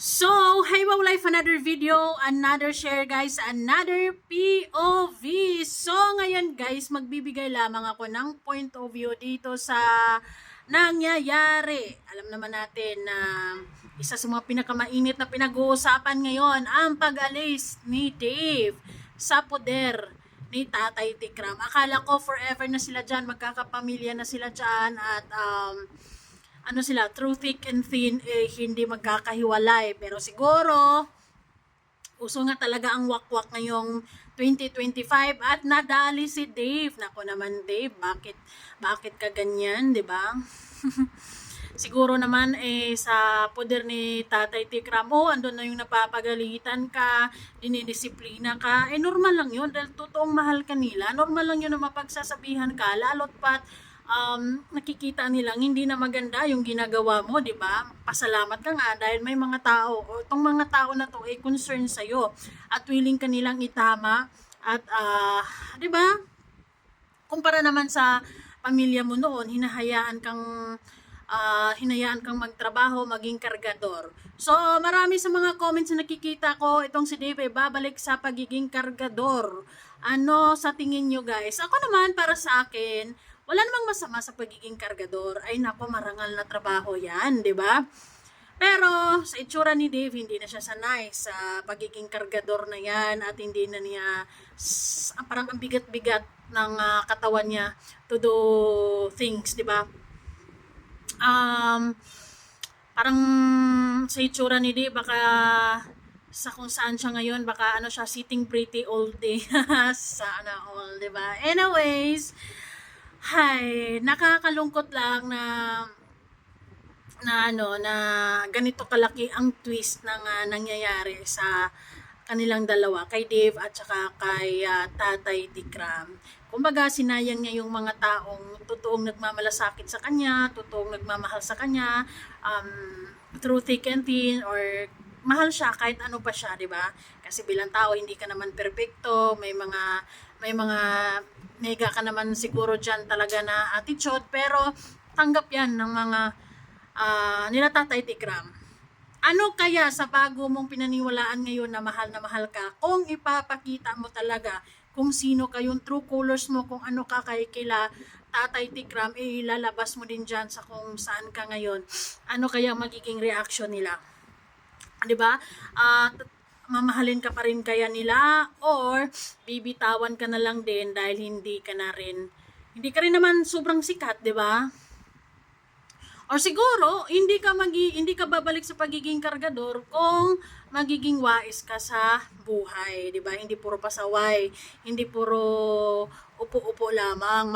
So, hey wow life, another video, another share guys, another POV. So, ngayon guys, magbibigay lamang ako ng point of view dito sa nangyayari. Alam naman natin na isa sa mga pinakamainit na pinag-uusapan ngayon ang pag-alis ni Dave sa poder ni Tatay Tikram. Akala ko forever na sila dyan, magkakapamilya na sila dyan at ano sila, through thick and thin, hindi magkakahiwalay. Pero siguro, uso nga talaga ang wakwak ngayong 2025 at nadali si Dave. Nako naman Dave, bakit ka ganyan, 'di ba? Siguro naman sa poder ni Tatay Tikram, andun na yung napapagalitan ka, dinidisiplina ka, normal lang yun dahil totoong mahal ka nila. Normal lang yun na mapagsasabihan ka, lalo't pat nakikita nilang hindi na maganda yung ginagawa mo, di ba? Pasalamat ka nga dahil may mga tao, o itong mga tao na to ay concern sa'yo at willing ka nilang itama at di ba? Kumpara naman sa pamilya mo noon, hinahayaan kang magtrabaho, maging kargador. So, marami sa mga comments na nakikita ko, itong si Dave ay babalik sa pagiging kargador. Ano sa tingin nyo guys? Ako naman, para sa akin, wala namang masama sa pagiging kargador. Ay nako, marangal na trabaho yan, di ba? Pero sa itsura ni Dave, hindi na siya sanay sa pagiging kargador na yan at hindi na niya, parang ang bigat-bigat ng katawan niya to do things, di ba? Parang sa itsura ni Dave, baka sa kung saan siya ngayon, baka ano siya, sitting pretty all day. Sana all, di ba? Anyways, nakakalungkot lang na ganito kalaki ang twist ng nangyayari sa kanilang dalawa, kay Dave at saka kay Tatay Tikram. Kumbaga, sinayang niya yung mga taong totoong nagmamalasakit sa kanya, totoong nagmamahal sa kanya, through thick and thin, or mahal siya kahit ano pa siya, di ba? Kasi bilang tao, hindi ka naman perpekto, may mga nega ka naman siguro dyan talaga na attitude, pero tanggap yan ng mga nila Tatay Tikram. Ano kaya sa bago mong pinaniwalaan ngayon na mahal ka, kung ipapakita mo talaga kung sino kayong true colors mo, kung ano ka kila Tatay Tikram, ilalabas mo din dyan sa kung saan ka ngayon, ano kaya magiging reaction nila? 'Di ba? Mamahalin ka pa rin kaya nila or bibitawan ka na lang din dahil hindi ka rin naman sobrang sikat, 'di ba? Or siguro hindi ka babalik sa pagiging kargador kung magiging wais ka sa buhay, 'di ba? Hindi puro pasaway, hindi puro upo-upo lamang,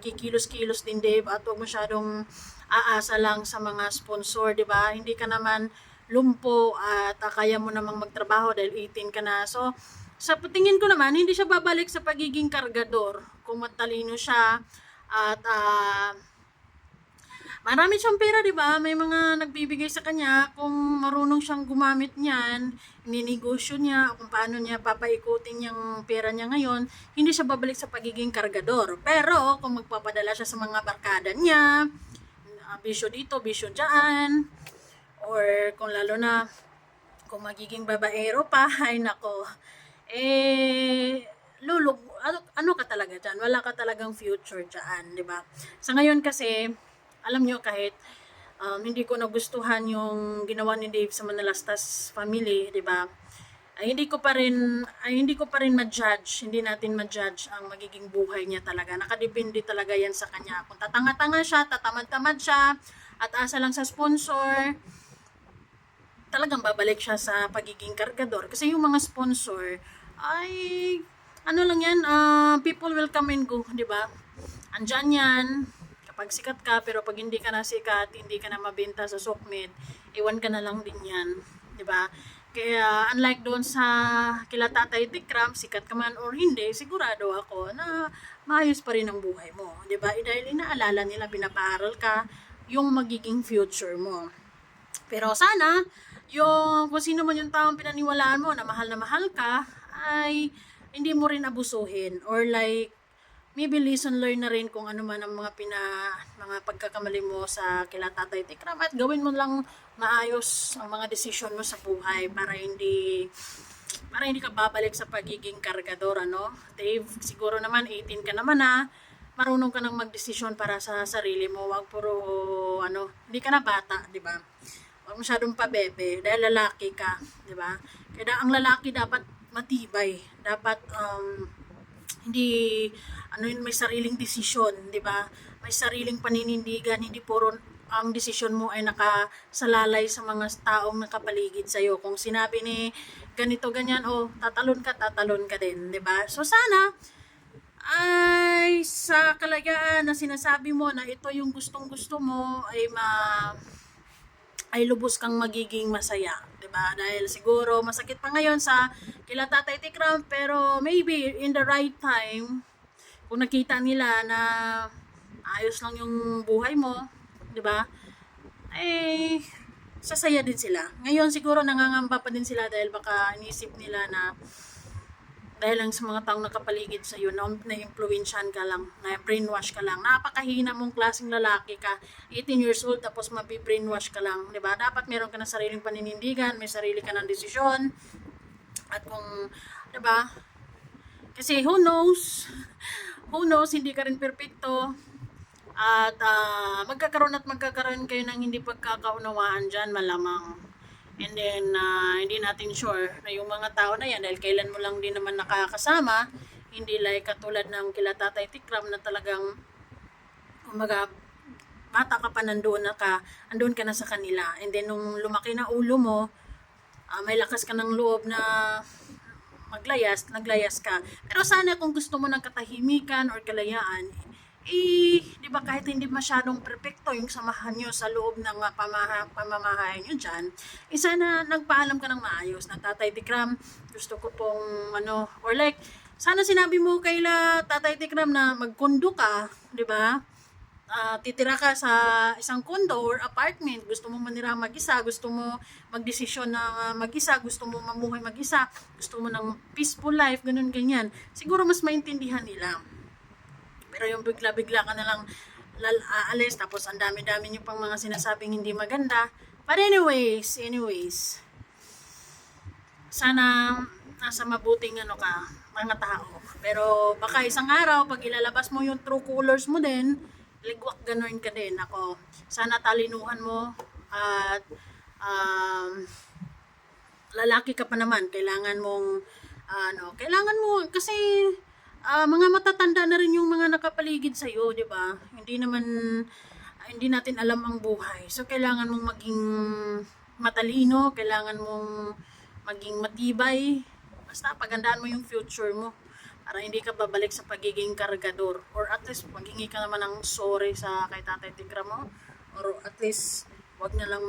kikilos-kilos din Dave at huwag masyadong aasa lang sa mga sponsor, 'di ba? Hindi ka naman lumpo at kaya mo namang magtrabaho dahil 18 ka na. So, sa tingin ko naman, hindi siya babalik sa pagiging kargador kung matalino siya at marami siyang pera, di ba? May mga nagbibigay sa kanya kung marunong siyang gumamit niyan, ninegosyo niya, kung paano niya papaikutin yung pera niya ngayon, hindi siya babalik sa pagiging kargador. Pero, kung magpapadala siya sa mga barkada niya, bisyo dito, bisyo dyan, or kung lalo na kung magiging babaero pa, ay nako, ano ka talaga dyan? Wala ka talagang future dyan, di ba? Sa ngayon kasi, alam nyo, kahit hindi ko nagustuhan yung ginawa ni Dave sa Manalastas family, di ba? Hindi ko pa rin ma-judge, hindi natin ma-judge ang magiging buhay niya talaga. Nakadepende talaga yan sa kanya. Kung tatanga-tanga siya, tatamad-tamad siya, at asa lang sa sponsor, talagang babalik siya sa pagiging kargador. Kasi yung mga sponsor, ay, ano lang yan, people will come and go, di ba? Andyan yan, kapag sikat ka, pero pag hindi ka na sikat, hindi ka na mabenta sa Sokmed, iwan ka na lang din yan, di ba? Kaya, unlike doon sa kila Tatay Tikram, sikat ka man or hindi, sigurado ako na maayos pa rin ang buhay mo, di ba? Dahil inaalala nila, pinapaaral ka yung magiging future mo. Pero sana, kung sino man yung taong pinaniwalaan mo na mahal ka, ay hindi mo rin abusuhin. Or like, maybe lesson learn na rin kung ano man ang mga pagkakamali mo sa kila Tatay Tikram at gawin mo lang maayos ang mga desisyon mo sa buhay para hindi ka babalik sa pagiging kargador, ano? Dave, siguro naman 18 ka naman na marunong ka nang magdesisyon para sa sarili mo. Wag puro hindi ka na bata, 'di ba? Wag masyadong pabebe dahil lalaki ka, 'di ba? Kaya ang lalaki dapat matibay, dapat hindi may sariling desisyon, 'di ba? May sariling paninindigan, hindi puro ang desisyon mo ay nakasalalay sa mga taong nakapaligid sa iyo. Kung sinabi ni ganito ganyan, tatalon ka din, 'di ba? So sana ay sa kalayaan na sinasabi mo na ito yung gustong-gusto mo ay lubos kang magiging masaya, 'di ba? Dahil siguro masakit pa ngayon sa kila Tatay Tikram, pero maybe in the right time kung nakita nila na ayos lang yung buhay mo, 'di ba? Eh sasaya din sila. Ngayon siguro nangangamba pa din sila dahil baka inisip nila na dahil lang sa mga taong nakapaligid sa iyo, na-influensyan ka lang, na-brainwash ka lang. Napakahina mong klaseng lalaki ka, 18 years old, tapos mabi-brainwash ka lang, di ba? Dapat meron ka ng sariling paninindigan, may sarili ka ng desisyon, at kung, di ba? Kasi who knows, hindi ka rin perfecto, at magkakaroon kayo ng hindi pagkakaunawaan dyan, malamang. And then, hindi natin sure na yung mga tao na yan, dahil kailan mo lang din naman nakakasama, hindi like katulad ng kila Tatay Tikram na talagang, kumaga, bata ka pa andun ka na sa kanila. And then, nung lumaki na ulo mo, may lakas ka ng loob na naglayas ka. Pero sana kung gusto mo ng katahimikan or kalayaan, di ba kahit hindi masyadong perfecto yung samahan nyo sa loob ng pamamahay nyo dyan, sana nagpaalam ka ng maayos na Tatay Tikram, gusto ko pong or like, sana sinabi mo kay Tatay Tikram na magkondo ka, di ba? Titira ka sa isang condo or apartment, gusto mo manira mag-isa, gusto mo magdesisyon na mag-isa, gusto mo mamuhay mag-isa, gusto mo ng peaceful life, ganyan. Siguro mas maintindihan nila. Pero yung bigla-bigla ka na lang aalis, tapos ang dami-dami nyo pang mga sinasabing hindi maganda. But anyways, sana nasa mabuting mga tao. Pero baka isang araw, pag ilalabas mo yung true colors mo din, ligwak gano'n ka din. Sana talinuhan mo at lalaki ka pa naman. Kailangan mo kasi mga matatanda na rin yung mga nakapaligid sa iyo, 'di ba? Hindi natin alam ang buhay. So kailangan mong maging matalino, kailangan mong maging matibay. Basta pagandaan mo yung future mo para hindi ka babalik sa pagiging kargador, or at least maghingi ka naman ng sorry kay Tatay Tikram mo, or at least wag na lang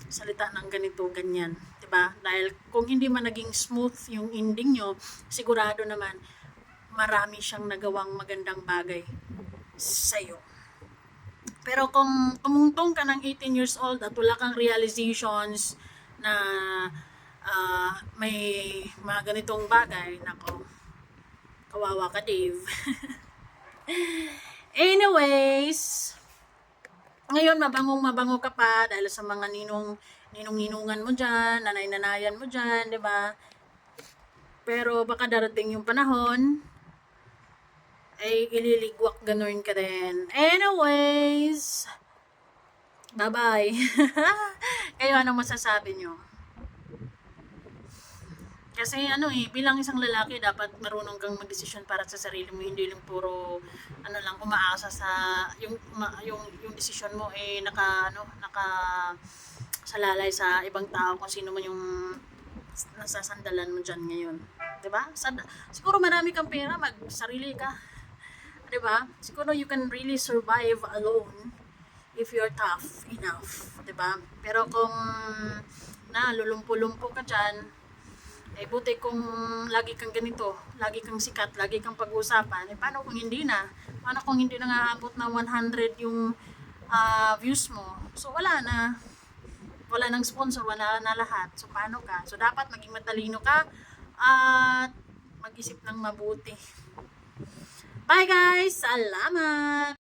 salita ng ganito ganyan. Diba? Dahil kung hindi man naging smooth yung ending nyo, sigurado naman marami siyang nagawang magandang bagay sa'yo. Pero kung tumungtong ka ng 18 years old at wala kang realizations na may mga ganitong bagay, nako, kawawa ka, Dave. Anyways, ngayon mabango ka pa dahil sa mga ninungan mo dyan, nanay-nanayan mo dyan, di ba? Pero baka darating yung panahon, ay ililigwak gano'n ka din. Anyways, bye-bye. Kayo, anong masasabi nyo? Kasi bilang isang lalaki, dapat marunong kang magdesisyon para sa sarili mo, hindi lang puro umaasa sa yung desisyon mo salalay sa ibang tao, kung sino man yung nasasandalan mo dyan ngayon. 'Di ba? Siguro marami kang pera, magsarili ka. 'Di ba? Siguro you can really survive alone if you're tough enough, 'di ba? Pero kung lulumpo-lumpo ka dyan, buti kung lagi kang ganito, lagi kang sikat, lagi kang pag-uusapan, paano kung hindi na? Paano kung hindi na nga abot na 100 yung views mo? So wala nang sponsor, wala na lahat. So paano ka? So dapat maging matalino ka at mag-isip ng mabuti. Bye guys! Salamat!